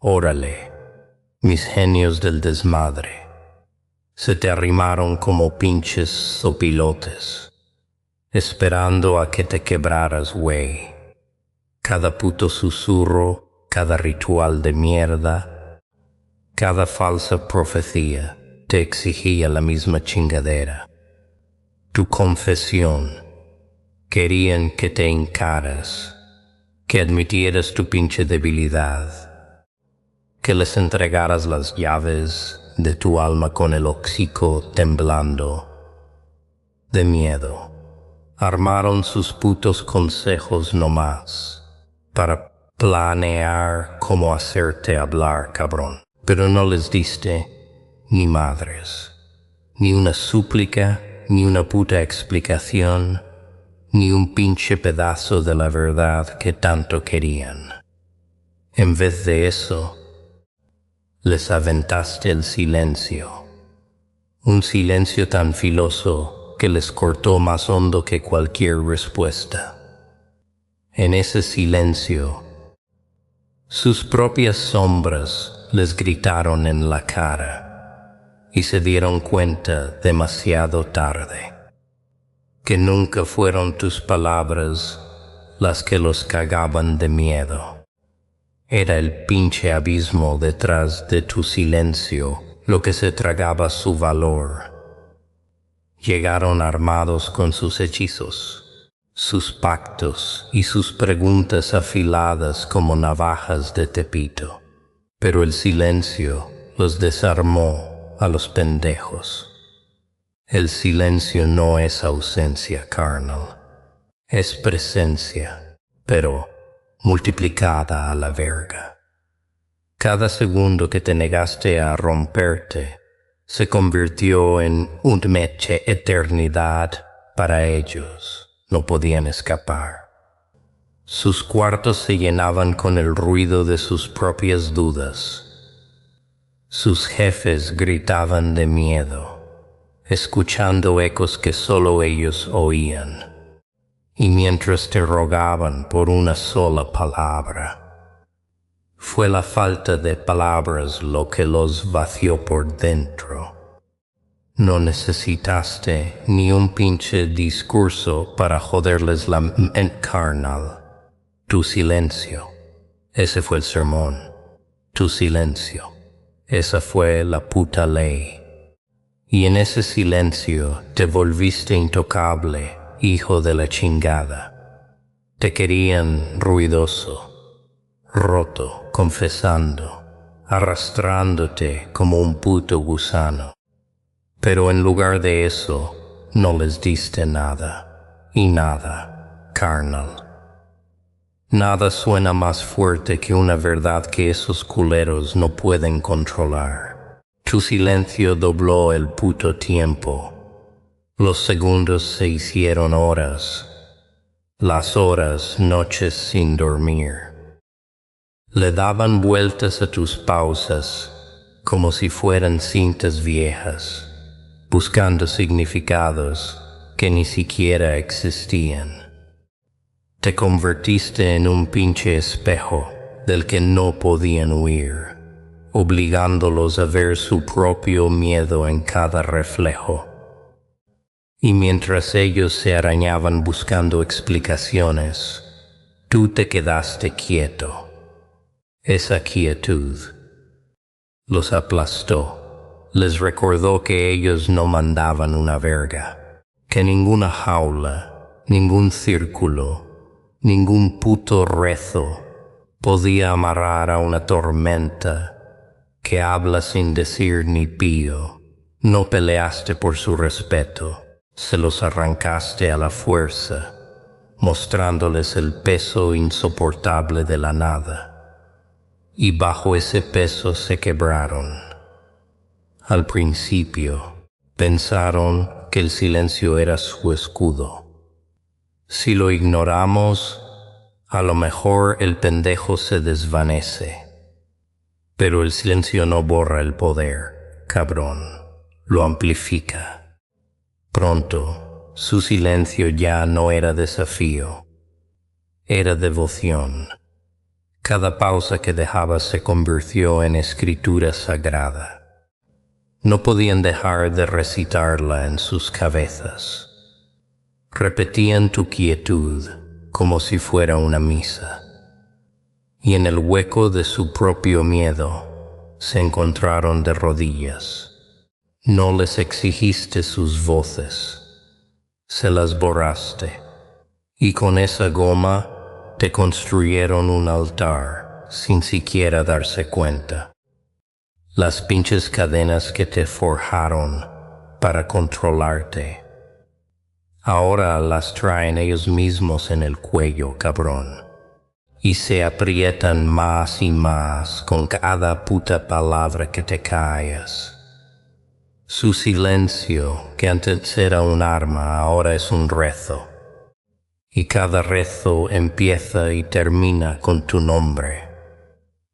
Órale, mis genios del desmadre, se te arrimaron como pinches sopilotes, esperando a que te quebraras, güey. Cada puto susurro, cada ritual de mierda, cada falsa profecía te exigía la misma chingadera. Tu confesión, querían que te hincaras, que admitieras tu pinche debilidad, que les entregaras las llaves de tu alma con el hocico temblando de miedo. Armaron sus putos consejos nomás para planear cómo hacerte hablar, cabrón. Pero no les diste ni madres, ni una súplica, ni una puta explicación, ni un pinche pedazo de la verdad que tanto querían. En vez de eso, les aventaste el silencio, un silencio tan filoso que les cortó más hondo que cualquier respuesta. En ese silencio, sus propias sombras les gritaron en la cara y se dieron cuenta demasiado tarde que nunca fueron tus palabras las que los cagaban de miedo. Era el pinche abismo detrás de tu silencio lo que se tragaba su valor. Llegaron armados con sus hechizos, sus pactos y sus preguntas afiladas como navajas de Tepito. Pero el silencio los desarmó a los pendejos. El silencio no es ausencia, carnal. Es presencia, pero multiplicada a la verga. Cada segundo que te negaste a romperte se convirtió en una mecha eternidad para ellos. No podían escapar. Sus cuartos se llenaban con el ruido de sus propias dudas. Sus jefes gritaban de miedo, escuchando ecos que solo ellos oían. Y mientras te rogaban por una sola palabra, fue la falta de palabras lo que los vació por dentro. No necesitaste ni un pinche discurso para joderles la mente, carnal. Tu silencio, ese fue el sermón. Tu silencio, esa fue la puta ley. Y en ese silencio te volviste intocable, hijo de la chingada. Te querían ruidoso, roto, confesando, arrastrándote como un puto gusano. Pero en lugar de eso, no les diste nada, y nada, carnal. Nada suena más fuerte que una verdad que esos culeros no pueden controlar. Tu silencio dobló el puto tiempo. Los segundos se hicieron horas, las horas noches sin dormir. Le daban vueltas a tus pausas como si fueran cintas viejas, buscando significados que ni siquiera existían. Te convertiste en un pinche espejo del que no podían huir, obligándolos a ver su propio miedo en cada reflejo. Y mientras ellos se arañaban buscando explicaciones, tú te quedaste quieto. Esa quietud los aplastó, les recordó que ellos no mandaban una verga, que ninguna jaula, ningún círculo, ningún puto rezo podía amarrar a una tormenta que habla sin decir ni pío. No peleaste por su respeto. Se los arrancaste a la fuerza, mostrándoles el peso insoportable de la nada. Y bajo ese peso se quebraron. Al principio, pensaron que el silencio era su escudo. Si lo ignoramos, a lo mejor el pendejo se desvanece. Pero el silencio no borra el poder, cabrón, lo amplifica. Pronto, su silencio ya no era desafío, era devoción. Cada pausa que dejaba se convirtió en escritura sagrada. No podían dejar de recitarla en sus cabezas. Repetían tu quietud como si fuera una misa. Y en el hueco de su propio miedo se encontraron de rodillas. No les exigiste sus voces, se las borraste, y con esa goma te construyeron un altar sin siquiera darse cuenta. Las pinches cadenas que te forjaron para controlarte, ahora las traen ellos mismos en el cuello, cabrón. Y se aprietan más y más con cada puta palabra que te callas. Su silencio, que antes era un arma, ahora es un rezo. Y cada rezo empieza y termina con tu nombre.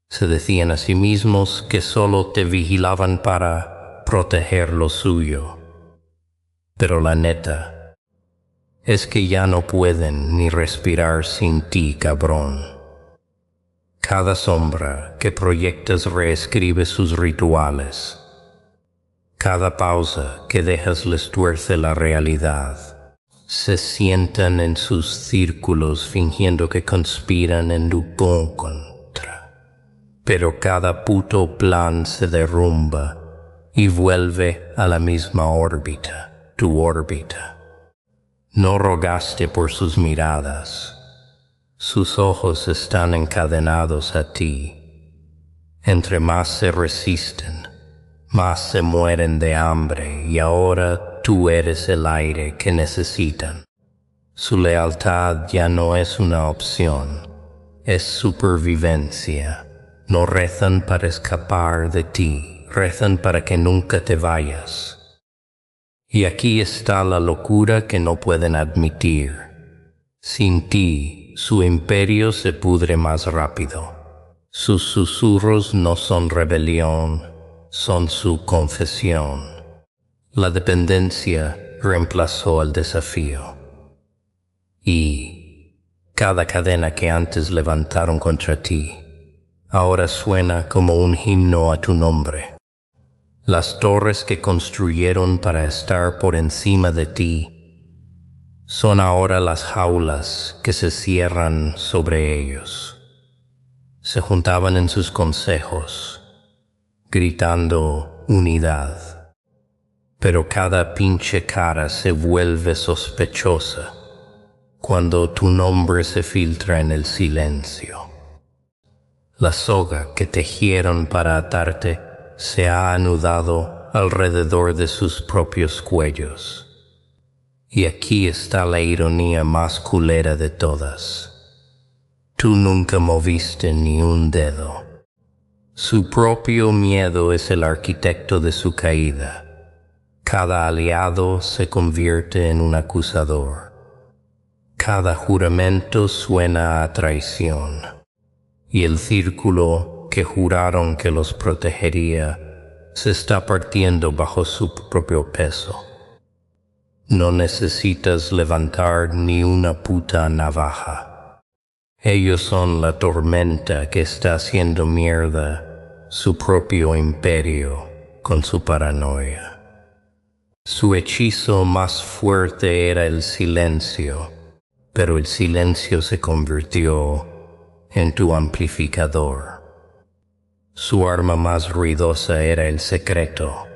Se decían a sí mismos que solo te vigilaban para proteger lo suyo. Pero la neta es que ya no pueden ni respirar sin ti, cabrón. Cada sombra que proyectas reescribe sus rituales. Cada pausa que dejas les tuerce la realidad. Se sientan en sus círculos fingiendo que conspiran en tu contra. Pero cada puto plan se derrumba y vuelve a la misma órbita, tu órbita. No rogaste por sus miradas. Sus ojos están encadenados a ti. Entre más se resisten, más se mueren de hambre y ahora tú eres el aire que necesitan. Su lealtad ya no es una opción, es supervivencia. No rezan para escapar de ti, rezan para que nunca te vayas. Y aquí está la locura que no pueden admitir. Sin ti, su imperio se pudre más rápido. Sus susurros no son rebelión, son su confesión. La dependencia reemplazó el desafío. Y cada cadena que antes levantaron contra ti, ahora suena como un himno a tu nombre. Las torres que construyeron para estar por encima de ti son ahora las jaulas que se cierran sobre ellos. Se juntaban en sus consejos, gritando unidad. Pero cada pinche cara se vuelve sospechosa cuando tu nombre se filtra en el silencio. La soga que tejieron para atarte se ha anudado alrededor de sus propios cuellos. Y aquí está la ironía más culera de todas. Tú nunca moviste ni un dedo. Su propio miedo es el arquitecto de su caída. Cada aliado se convierte en un acusador. Cada juramento suena a traición. Y el círculo que juraron que los protegería se está partiendo bajo su propio peso. No necesitas levantar ni una puta navaja. Ellos son la tormenta que está haciendo mierda su propio imperio con su paranoia. Su hechizo más fuerte era el silencio, pero el silencio se convirtió en tu amplificador. Su arma más ruidosa era el secreto.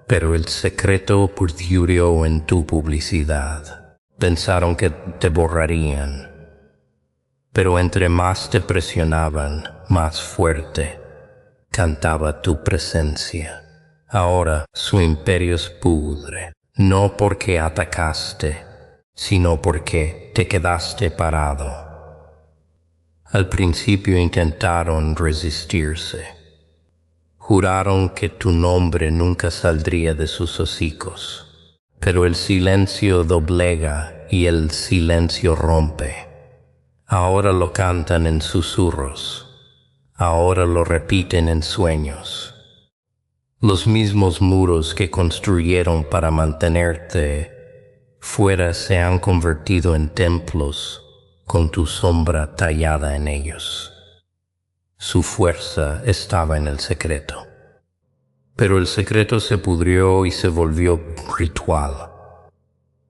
Pero el secreto perduró en tu publicidad. Pensaron que te borrarían. Pero entre más te presionaban, más fuerte cantaba tu presencia. Ahora su imperio se pudre, no porque atacaste, sino porque te quedaste parado. Al principio intentaron resistirse. Juraron que tu nombre nunca saldría de sus hocicos, pero el silencio doblega y el silencio rompe. Ahora lo cantan en susurros, ahora lo repiten en sueños. Los mismos muros que construyeron para mantenerte fuera se han convertido en templos con tu sombra tallada en ellos. Su fuerza estaba en el secreto. Pero el secreto se pudrió y se volvió ritual.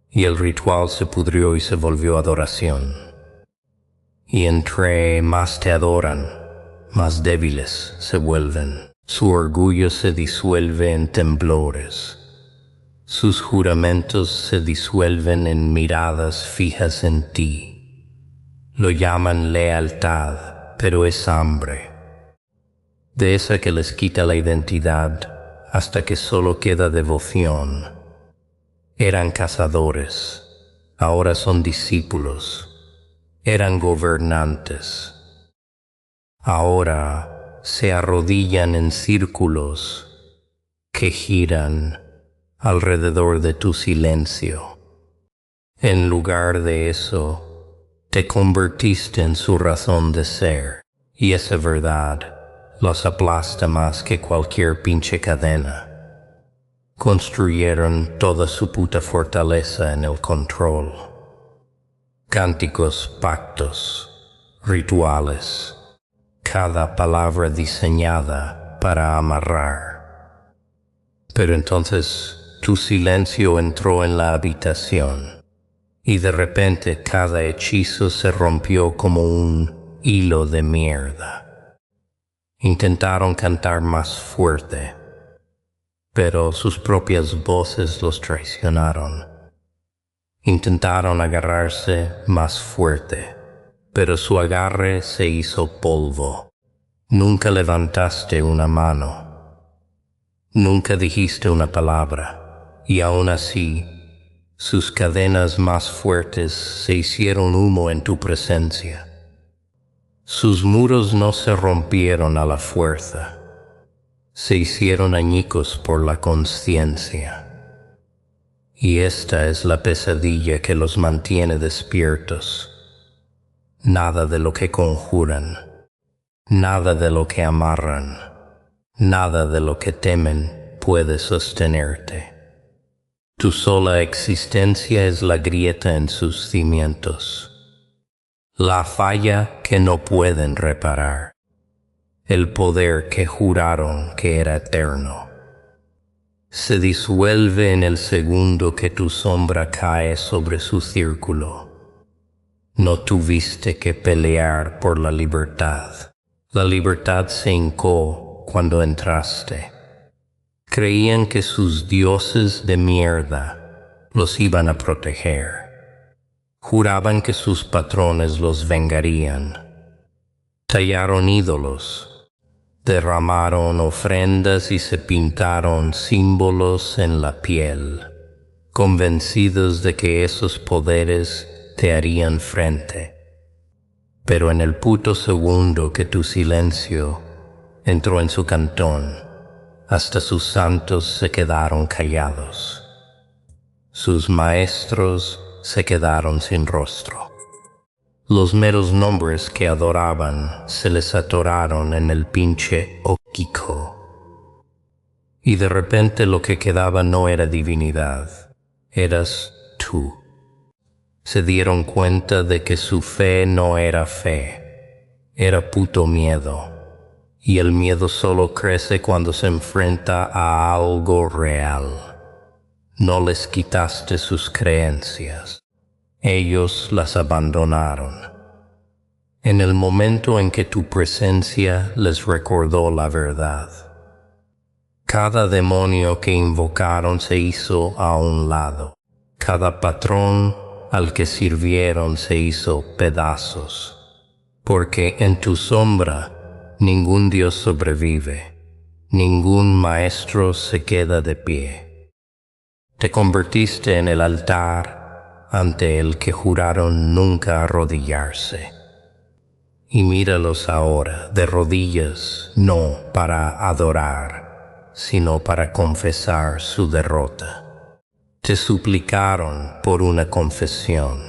Y el ritual se pudrió y se volvió adoración. Y entre más te adoran, más débiles se vuelven. Su orgullo se disuelve en temblores. Sus juramentos se disuelven en miradas fijas en ti. Lo llaman lealtad, pero es hambre. De esa que les quita la identidad hasta que solo queda devoción. Eran cazadores, ahora son discípulos. Eran gobernantes. Ahora se arrodillan en círculos que giran alrededor de tu silencio. En lugar de eso, te convertiste en su razón de ser, y esa verdad los aplasta más que cualquier pinche cadena. Construyeron toda su puta fortaleza en el control. Cánticos, pactos, rituales, cada palabra diseñada para amarrar. Pero entonces tu silencio entró en la habitación y de repente cada hechizo se rompió como un hilo de mierda. Intentaron cantar más fuerte, pero sus propias voces los traicionaron. Intentaron agarrarse más fuerte, pero su agarre se hizo polvo. Nunca levantaste una mano. Nunca dijiste una palabra, y aún así, sus cadenas más fuertes se hicieron humo en tu presencia. Sus muros no se rompieron a la fuerza, se hicieron añicos por la conciencia. Y esta es la pesadilla que los mantiene despiertos. Nada de lo que conjuran, nada de lo que amarran, nada de lo que temen puede sostenerte. Tu sola existencia es la grieta en sus cimientos, la falla que no pueden reparar, el poder que juraron que era eterno. Se disuelve en el segundo que tu sombra cae sobre su círculo. No tuviste que pelear por la libertad. La libertad se hincó cuando entraste. Creían que sus dioses de mierda los iban a proteger. Juraban que sus patrones los vengarían. Tallaron ídolos. Derramaron ofrendas y se pintaron símbolos en la piel, convencidos de que esos poderes te harían frente. Pero en el puto segundo que tu silencio entró en su cantón, hasta sus santos se quedaron callados. Sus maestros se quedaron sin rostro. Los meros nombres que adoraban se les atoraron en el pinche hocico. Y de repente lo que quedaba no era divinidad, eras tú. Se dieron cuenta de que su fe no era fe, era puto miedo. Y el miedo solo crece cuando se enfrenta a algo real. No les quitaste sus creencias. Ellos las abandonaron. En el momento en que tu presencia les recordó la verdad. Cada demonio que invocaron se hizo a un lado. Cada patrón al que sirvieron se hizo pedazos. Porque en tu sombra ningún Dios sobrevive, ningún maestro se queda de pie. Te convertiste en el altar ante el que juraron nunca arrodillarse. Y míralos ahora, de rodillas, no para adorar, sino para confesar su derrota. Te suplicaron por una confesión,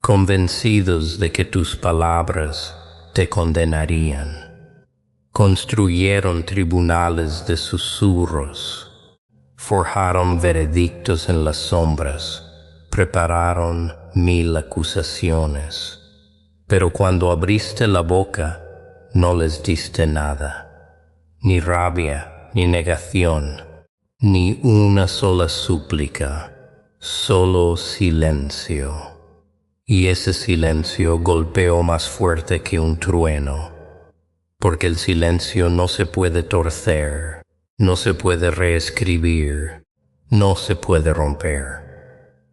convencidos de que tus palabras te condenarían. Construyeron tribunales de susurros, forjaron veredictos en las sombras, prepararon 1000 acusaciones. Pero cuando abriste la boca, no les diste nada, ni rabia, ni negación, ni una sola súplica, solo silencio. Y ese silencio golpeó más fuerte que un trueno, porque el silencio no se puede torcer, no se puede reescribir, no se puede romper.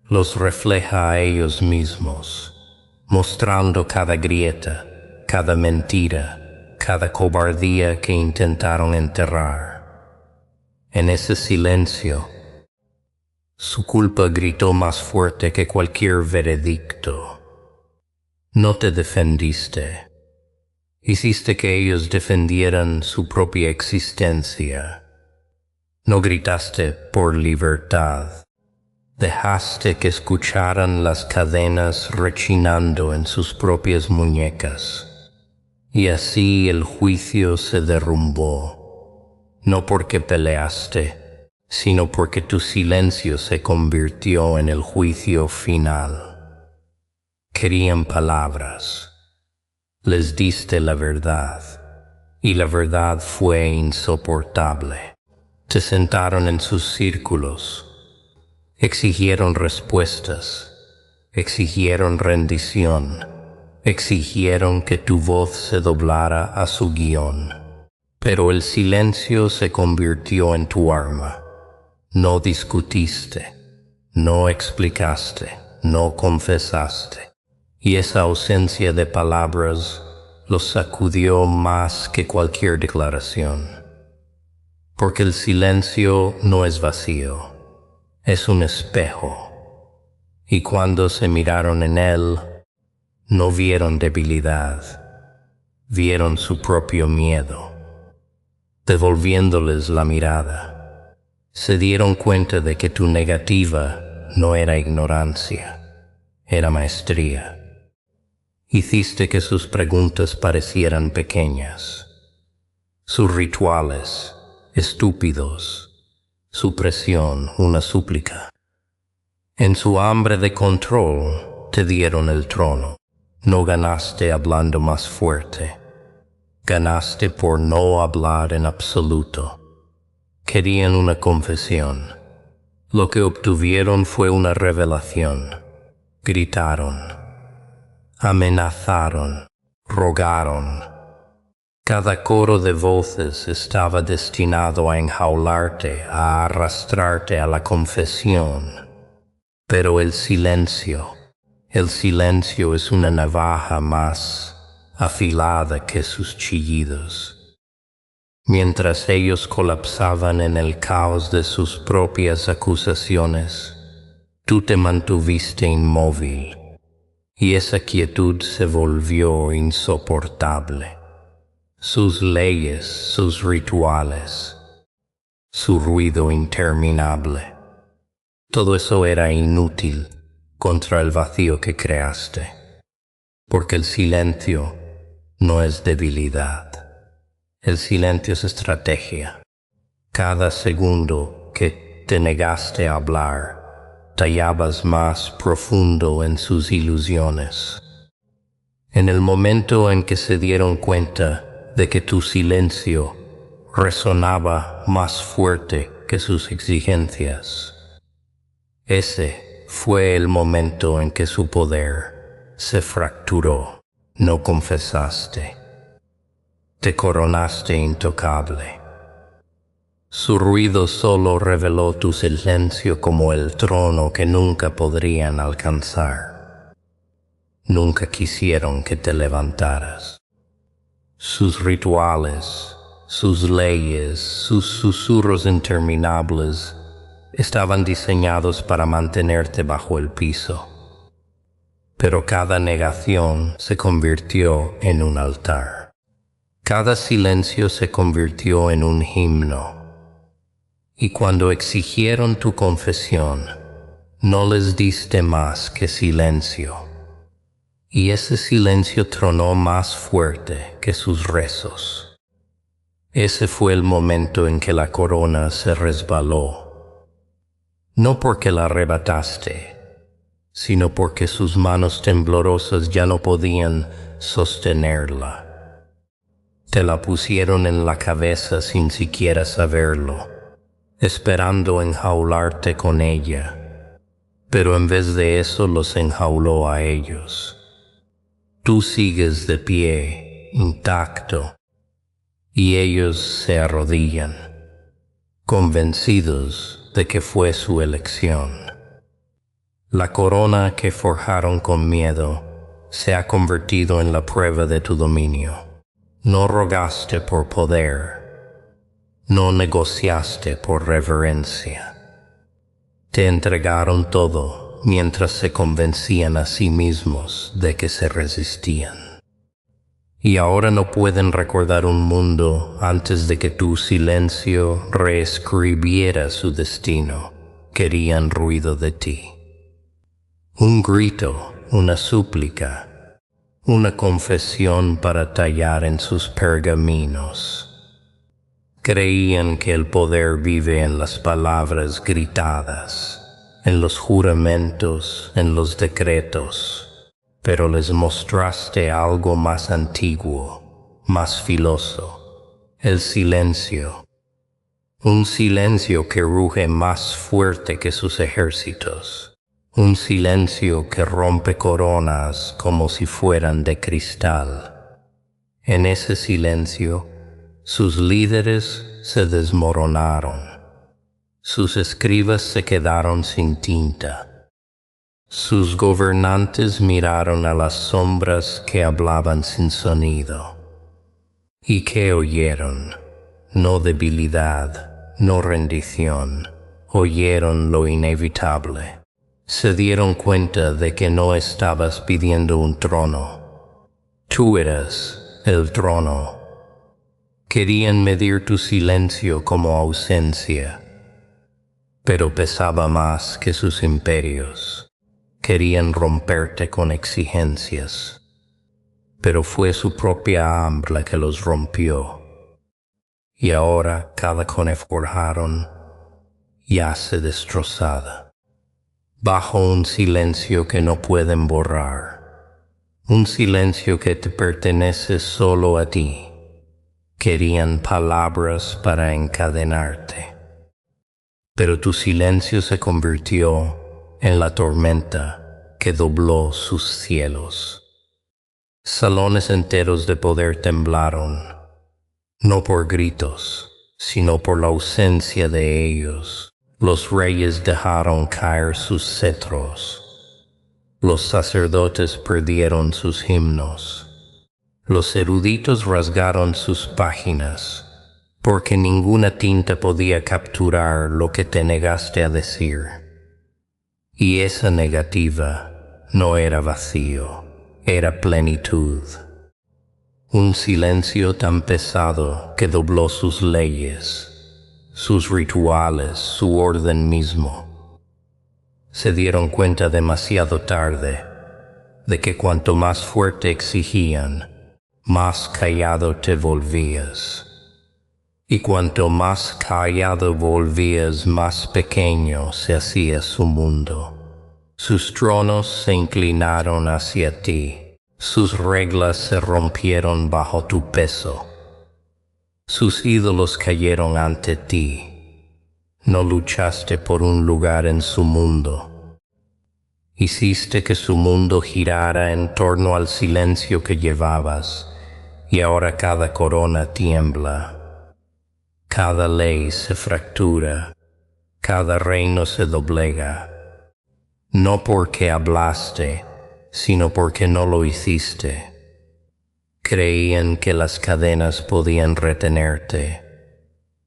Los refleja a ellos mismos, mostrando cada grieta, cada mentira, cada cobardía que intentaron enterrar. En ese silencio, su culpa gritó más fuerte que cualquier veredicto. No te defendiste. Hiciste que ellos defendieran su propia existencia. No gritaste por libertad. Dejaste que escucharan las cadenas rechinando en sus propias muñecas. Y así el juicio se derrumbó, no porque peleaste, sino porque tu silencio se convirtió en el juicio final. Querían palabras. Les diste la verdad, y la verdad fue insoportable. Se sentaron en sus círculos. Exigieron respuestas, exigieron rendición, exigieron que tu voz se doblara a su guión. Pero el silencio se convirtió en tu arma. No discutiste, no explicaste, no confesaste. Y esa ausencia de palabras los sacudió más que cualquier declaración. Porque el silencio no es vacío. Es un espejo, y cuando se miraron en él, no vieron debilidad, vieron su propio miedo. Devolviéndoles la mirada, se dieron cuenta de que tu negativa no era ignorancia, era maestría. Hiciste que sus preguntas parecieran pequeñas, sus rituales estúpidos, su presión una súplica. En su hambre de control te dieron el trono. No ganaste hablando más fuerte. Ganaste por no hablar en absoluto. Querían una confesión. Lo que obtuvieron fue una revelación. Gritaron, amenazaron, rogaron. Cada coro de voces estaba destinado a enjaularte, a arrastrarte a la confesión. Pero el silencio es una navaja más afilada que sus chillidos. Mientras ellos colapsaban en el caos de sus propias acusaciones, tú te mantuviste inmóvil, y esa quietud se volvió insoportable. Sus leyes, sus rituales, su ruido interminable. Todo eso era inútil contra el vacío que creaste, porque el silencio no es debilidad. El silencio es estrategia. Cada segundo que te negaste a hablar, tallabas más profundo en sus ilusiones. En el momento en que se dieron cuenta de que tu silencio resonaba más fuerte que sus exigencias, ese fue el momento en que su poder se fracturó. No confesaste. Te coronaste intocable. Su ruido solo reveló tu silencio como el trono que nunca podrían alcanzar. Nunca quisieron que te levantaras. Sus rituales, sus leyes, sus susurros interminables estaban diseñados para mantenerte bajo el piso. Pero cada negación se convirtió en un altar. Cada silencio se convirtió en un himno. Y cuando exigieron tu confesión, no les diste más que silencio. Y ese silencio tronó más fuerte que sus rezos. Ese fue el momento en que la corona se resbaló. No porque la arrebataste, sino porque sus manos temblorosas ya no podían sostenerla. Te la pusieron en la cabeza sin siquiera saberlo, esperando enjaularte con ella, pero en vez de eso los enjauló a ellos. Tú sigues de pie, intacto, y ellos se arrodillan, convencidos de que fue su elección. La corona que forjaron con miedo se ha convertido en la prueba de tu dominio. No rogaste por poder, no negociaste por reverencia. Te entregaron todo mientras se convencían a sí mismos de que se resistían. Y ahora no pueden recordar un mundo antes de que tu silencio reescribiera su destino. Querían ruido de ti. Un grito, una súplica, una confesión para tallar en sus pergaminos. Creían que el poder vive en las palabras gritadas, en los juramentos, en los decretos, pero les mostraste algo más antiguo, más filoso, el silencio. Un silencio que ruge más fuerte que sus ejércitos. Un silencio que rompe coronas como si fueran de cristal. En ese silencio, sus líderes se desmoronaron. Sus escribas se quedaron sin tinta. Sus gobernantes miraron a las sombras que hablaban sin sonido. ¿Y qué oyeron? No debilidad, no rendición. Oyeron lo inevitable. Se dieron cuenta de que no estabas pidiendo un trono. Tú eras el trono. Querían medir tu silencio como ausencia, pero pesaba más que sus imperios. Querían romperte con exigencias, pero fue su propia hambre la que los rompió. Y ahora cada cone forjaron yace destrozada, bajo un silencio que no pueden borrar, un silencio que te pertenece solo a ti. Querían palabras para encadenarte, pero tu silencio se convirtió en la tormenta que dobló sus cielos. Salones enteros de poder temblaron, no por gritos, sino por la ausencia de ellos. Los reyes dejaron caer sus cetros. Los sacerdotes perdieron sus himnos. Los eruditos rasgaron sus páginas, porque ninguna tinta podía capturar lo que te negaste a decir. Y esa negativa no era vacío, era plenitud. Un silencio tan pesado que dobló sus leyes, sus rituales, su orden mismo. Se dieron cuenta demasiado tarde de que cuanto más fuerte exigían, más callado te volvías. Y cuanto más callado volvías, más pequeño se hacía su mundo. Sus tronos se inclinaron hacia ti, sus reglas se rompieron bajo tu peso. Sus ídolos cayeron ante ti. No luchaste por un lugar en su mundo. Hiciste que su mundo girara en torno al silencio que llevabas, y ahora cada corona tiembla. Cada ley se fractura, cada reino se doblega. No porque hablaste, sino porque no lo hiciste. Creían que las cadenas podían retenerte,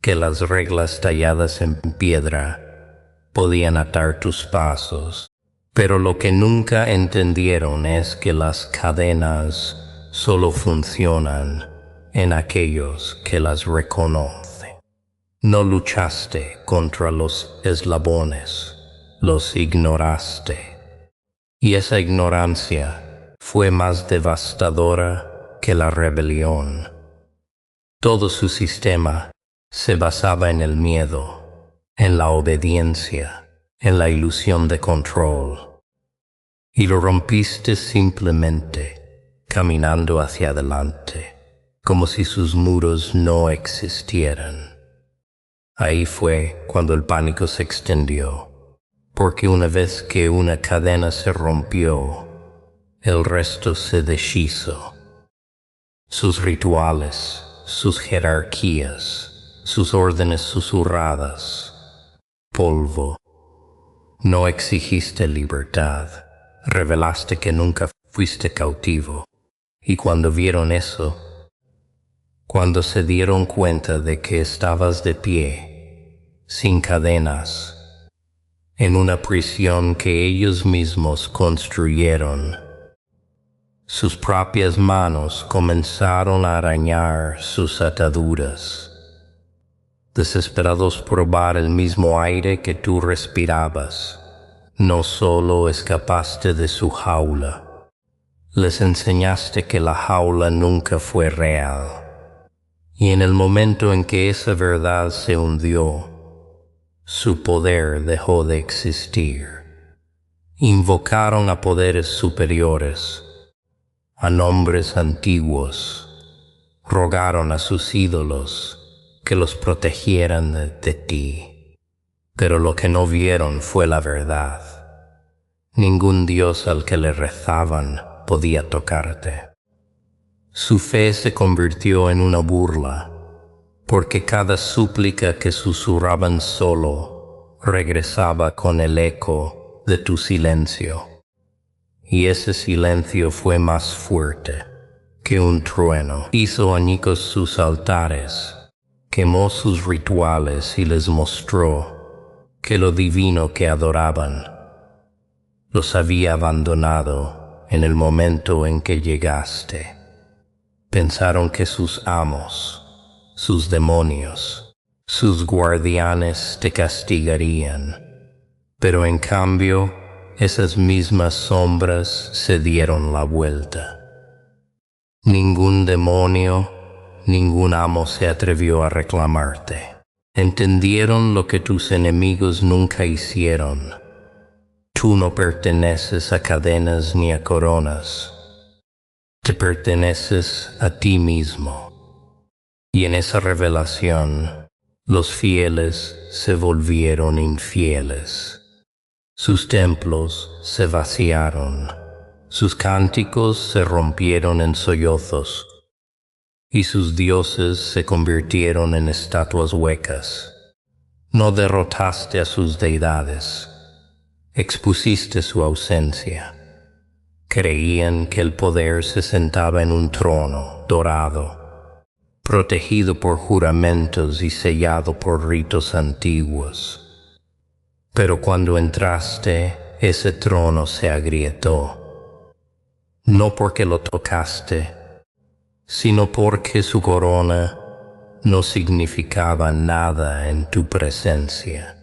que las reglas talladas en piedra podían atar tus pasos, pero lo que nunca entendieron es que las cadenas solo funcionan en aquellos que las reconocen. No luchaste contra los eslabones, los ignoraste, y esa ignorancia fue más devastadora que la rebelión. Todo su sistema se basaba en el miedo, en la obediencia, en la ilusión de control. Y lo rompiste simplemente, caminando hacia adelante, como si sus muros no existieran. Ahí fue cuando el pánico se extendió, porque una vez que una cadena se rompió, el resto se deshizo. Sus rituales, sus jerarquías, sus órdenes susurradas. Polvo. No exigiste libertad, revelaste que nunca fuiste cautivo. Y cuando vieron eso, cuando se dieron cuenta de que estabas de pie, sin cadenas, en una prisión que ellos mismos construyeron, sus propias manos comenzaron a arañar sus ataduras, desesperados por probar el mismo aire que tú respirabas. No solo escapaste de su jaula, les enseñaste que la jaula nunca fue real. Y en el momento en que esa verdad se hundió, su poder dejó de existir. Invocaron a poderes superiores, a nombres antiguos, rogaron a sus ídolos que los protegieran de ti. Pero lo que no vieron fue la verdad. Ningún dios al que le rezaban podía tocarte. Su fe se convirtió en una burla, porque cada súplica que susurraban solo regresaba con el eco de tu silencio. Y ese silencio fue más fuerte que un trueno. Hizo añicos sus altares, quemó sus rituales y les mostró que lo divino que adoraban los había abandonado en el momento en que llegaste. Pensaron que sus amos, sus demonios, sus guardianes te castigarían, pero en cambio esas mismas sombras se dieron la vuelta. Ningún demonio, ningún amo se atrevió a reclamarte. Entendieron lo que tus enemigos nunca hicieron. Tú no perteneces a cadenas ni a coronas. Te perteneces a ti mismo. Y en esa revelación, los fieles se volvieron infieles. Sus templos se vaciaron, sus cánticos se rompieron en sollozos, y sus dioses se convirtieron en estatuas huecas. No derrotaste a sus deidades, expusiste su ausencia. Creían que el poder se sentaba en un trono dorado, protegido por juramentos y sellado por ritos antiguos. Pero cuando entraste, ese trono se agrietó, no porque lo tocaste, sino porque su corona no significaba nada en tu presencia.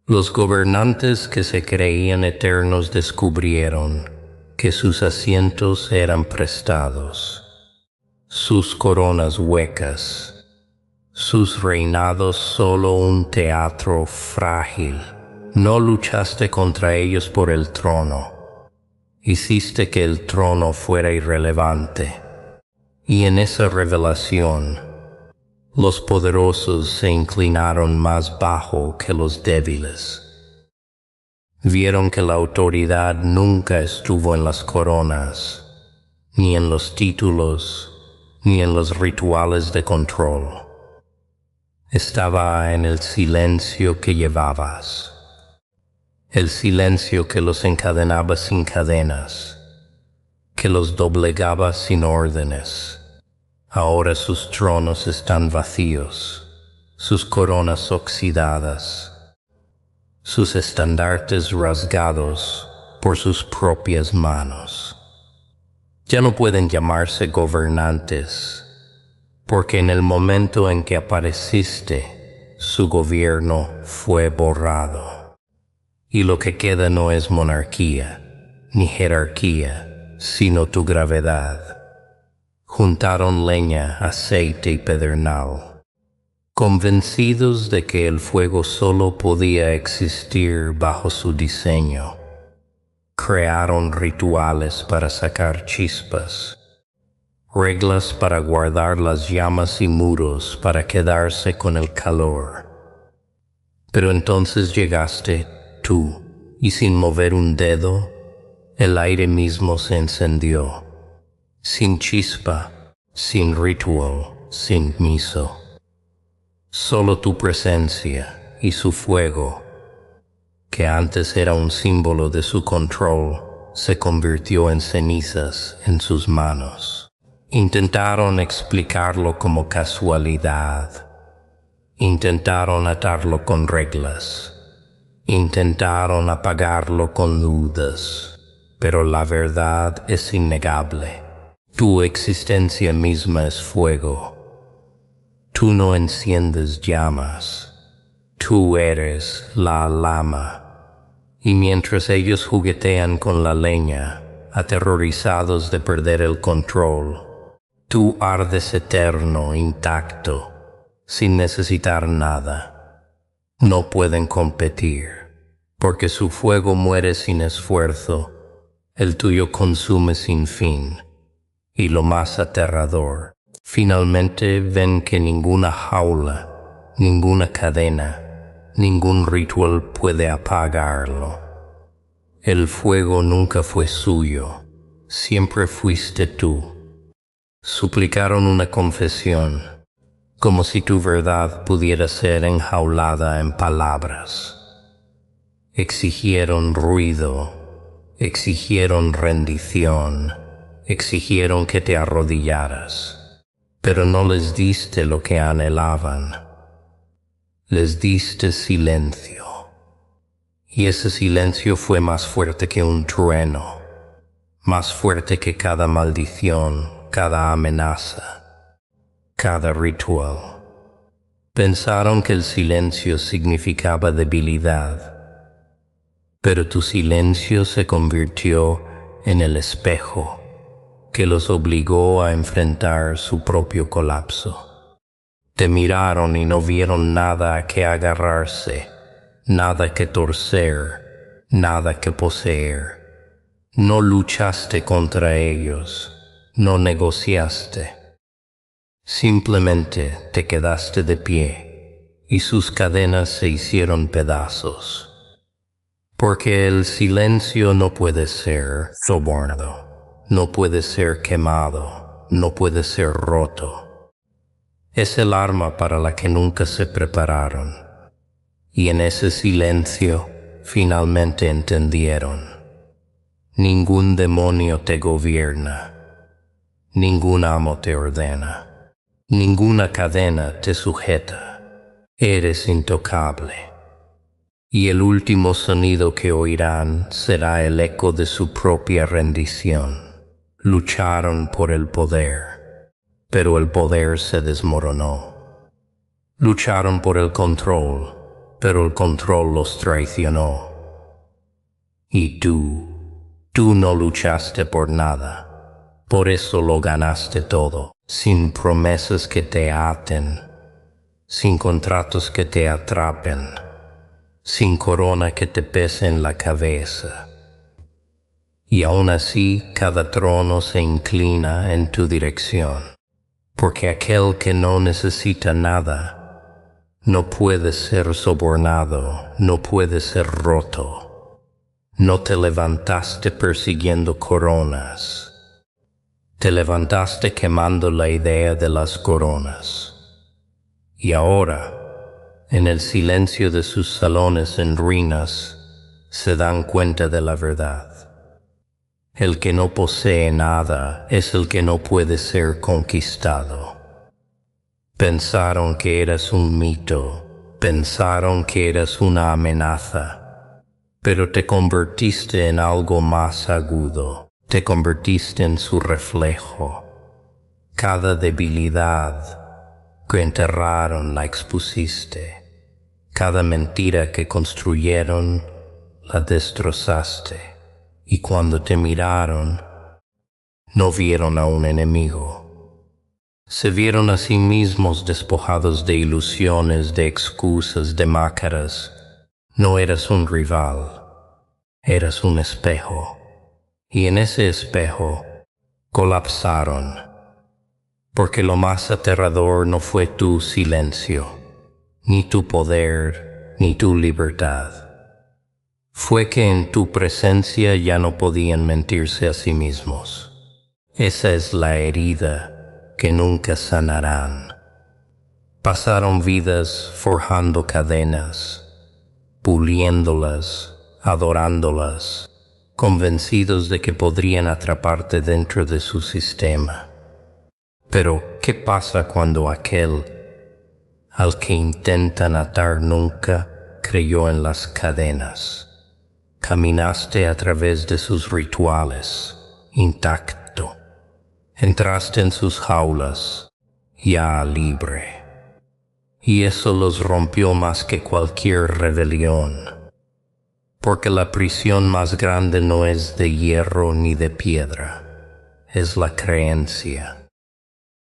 Los gobernantes que se creían eternos descubrieron que sus asientos eran prestados, sus coronas huecas, sus reinados solo un teatro frágil. No luchaste contra ellos por el trono, hiciste que el trono fuera irrelevante. Y en esa revelación, los poderosos se inclinaron más bajo que los débiles. Vieron que la autoridad nunca estuvo en las coronas, ni en los títulos, ni en los rituales de control. Estaba en el silencio que llevabas, el silencio que los encadenaba sin cadenas, que los doblegaba sin órdenes. Ahora sus tronos están vacíos, sus coronas oxidadas, sus estandartes rasgados por sus propias manos. Ya no pueden llamarse gobernantes, porque en el momento en que apareciste, su gobierno fue borrado. Y lo que queda no es monarquía, ni jerarquía, sino tu gravedad. Juntaron leña, aceite y pedernal, convencidos de que el fuego solo podía existir bajo su diseño. Crearon rituales para sacar chispas, reglas para guardar las llamas y muros para quedarse con el calor. Pero entonces llegaste tú, y sin mover un dedo, el aire mismo se encendió, sin chispa, sin ritual, sin miso. Solo tu presencia y su fuego, que antes era un símbolo de su control, se convirtió en cenizas en sus manos. Intentaron explicarlo como casualidad. Intentaron atarlo con reglas. Intentaron apagarlo con dudas. Pero la verdad es innegable. Tu existencia misma es fuego. Tú no enciendes llamas. Tú eres la llama. Y mientras ellos juguetean con la leña, aterrorizados de perder el control, tú ardes eterno, intacto, sin necesitar nada. No pueden competir, porque su fuego muere sin esfuerzo, el tuyo consume sin fin. Y lo más aterrador, finalmente ven que ninguna jaula, ninguna cadena, ningún ritual puede apagarlo. El fuego nunca fue suyo, siempre fuiste tú. Suplicaron una confesión, como si tu verdad pudiera ser enjaulada en palabras. Exigieron ruido, exigieron rendición, exigieron que te arrodillaras, pero no les diste lo que anhelaban. Les diste silencio, y ese silencio fue más fuerte que un trueno, más fuerte que cada maldición, cada amenaza, cada ritual. Pensaron que el silencio significaba debilidad, pero tu silencio se convirtió en el espejo que los obligó a enfrentar su propio colapso. Te miraron y no vieron nada a que agarrarse, nada que torcer, nada que poseer. No luchaste contra ellos, no negociaste. Simplemente te quedaste de pie y sus cadenas se hicieron pedazos. Porque el silencio no puede ser sobornado, no puede ser quemado, no puede ser roto. Es el arma para la que nunca se prepararon, y en ese silencio finalmente entendieron. Ningún demonio te gobierna, ningún amo te ordena, ninguna cadena te sujeta, eres intocable. Y el último sonido que oirán será el eco de su propia rendición. Lucharon por el poder, pero el poder se desmoronó. Lucharon por el control, pero el control los traicionó. Y tú no luchaste por nada, por eso lo ganaste todo, sin promesas que te aten, sin contratos que te atrapen, sin corona que te pese en la cabeza. Y aún así cada trono se inclina en tu dirección. Porque aquel que no necesita nada, no puede ser sobornado, no puede ser roto. No te levantaste persiguiendo coronas, te levantaste quemando la idea de las coronas. Y ahora, en el silencio de sus salones en ruinas, se dan cuenta de la verdad. El que no posee nada es el que no puede ser conquistado. Pensaron que eras un mito, pensaron que eras una amenaza, pero te convertiste en algo más agudo, te convertiste en su reflejo. Cada debilidad que enterraron la expusiste, cada mentira que construyeron la destrozaste. Y cuando te miraron, no vieron a un enemigo. Se vieron a sí mismos despojados de ilusiones, de excusas, de máscaras. No eras un rival, eras un espejo. Y en ese espejo colapsaron, porque lo más aterrador no fue tu silencio, ni tu poder, ni tu libertad. Fue que en tu presencia ya no podían mentirse a sí mismos. Esa es la herida que nunca sanarán. Pasaron vidas forjando cadenas, puliéndolas, adorándolas, convencidos de que podrían atraparte dentro de su sistema. Pero, ¿qué pasa cuando aquel al que intentan atar nunca creyó en las cadenas? Caminaste a través de sus rituales, intacto. Entraste en sus jaulas, ya libre. Y eso los rompió más que cualquier rebelión. Porque la prisión más grande no es de hierro ni de piedra, es la creencia.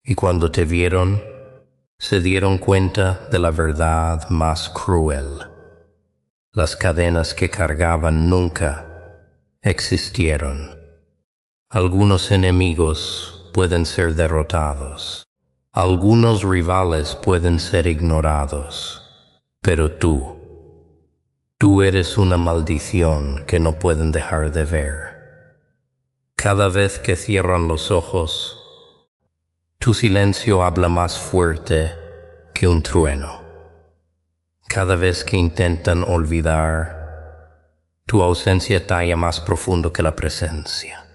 Y cuando te vieron, se dieron cuenta de la verdad más cruel. Las cadenas que cargaban nunca existieron. Algunos enemigos pueden ser derrotados. Algunos rivales pueden ser ignorados. Pero tú eres una maldición que no pueden dejar de ver. Cada vez que cierran los ojos, tu silencio habla más fuerte que un trueno. Cada vez que intentan olvidar, tu ausencia talla más profundo que la presencia.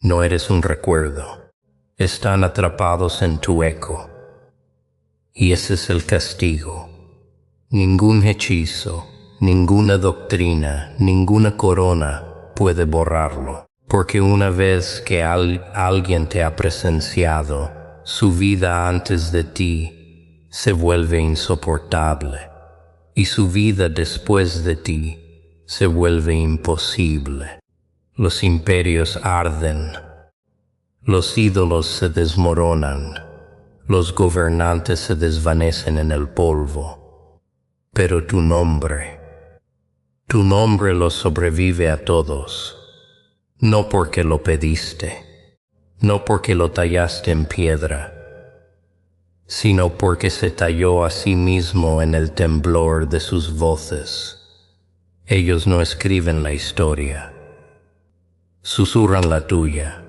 No eres un recuerdo, están atrapados en tu eco. Y ese es el castigo. Ningún hechizo, ninguna doctrina, ninguna corona puede borrarlo. Porque una vez que alguien te ha presenciado, su vida antes de ti se vuelve insoportable. Y su vida después de ti se vuelve imposible. Los imperios arden, los ídolos se desmoronan, los gobernantes se desvanecen en el polvo. Pero tu nombre lo sobrevive a todos. No porque lo pediste, no porque lo tallaste en piedra, sino porque se talló a sí mismo en el temblor de sus voces. Ellos no escriben la historia, susurran la tuya.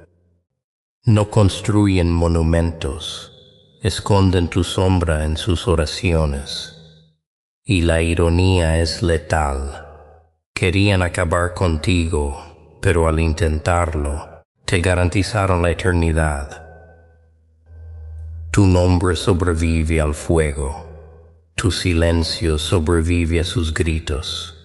No construyen monumentos, esconden tu sombra en sus oraciones. Y la ironía es letal. Querían acabar contigo, pero al intentarlo, te garantizaron la eternidad. Tu nombre sobrevive al fuego, tu silencio sobrevive a sus gritos.